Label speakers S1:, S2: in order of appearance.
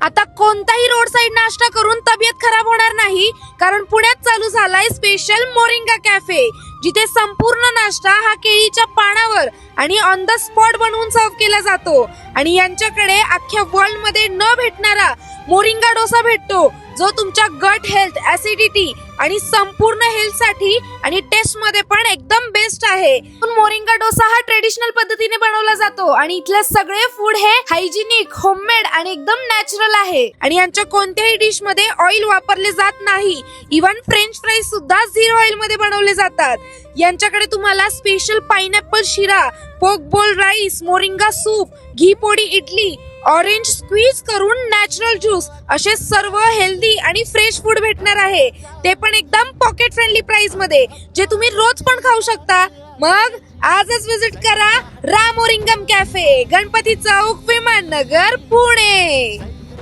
S1: आता कोणताही road side नाश्ता करून तब्येत खराब होणार नाही, कारण पुण्यात चालू झालाय स्पेशल मोरिंगा कॅफे, जिथे संपूर्ण नाश्ता हा केळीच्या पानावर आणि ऑन द स्पॉट बनवून सर्व केला जातो. आणि यांच्याकडे अख्ख्या वर्ल्ड मध्ये न भेटणारा मोरिंगा डोसा भेटतो, जो तुमच्या गट हेल्थ, ऍसिडिटी आणि संपूर्ण हेल्थ साठी आणि टेस्ट मध्ये पण एकदम बेस्ट आहे. मोरिंगा डोसा हा ट्रेडिशनल पद्धतीने बनवला जातो आणि इथले सगळे फूड हे हायजिनिक, होममेड आणि एकदम नॅचरल आहे. आणि यांच्या कोणत्याही डिश मध्ये ऑइल वापरले जात नाही. इव्हन फ्रेंच फ्राईज सुद्धा झिरो ऑइल मध्ये बनवले जातात. यांच्याकडे तुम्हाला स्पेशल पाइनएप्पल शिरा, पोक बोल राईस, मोरिंगा सूप, घी पोडी इडली, ऑरेंज स्क्वीज करून नॅचरल ज्यूस असे सर्व हेल्दी आणि फ्रेश फूड भेटणार आहे, ते पण एकदम पॉकेट फ्रेंडली प्राइस मध्ये, जे तुम्ही रोज पण खाऊ शकता. मग आजच विजिट करा मोरिंगम कॅफे, गणपती चौक, विमान नगर, पुणे.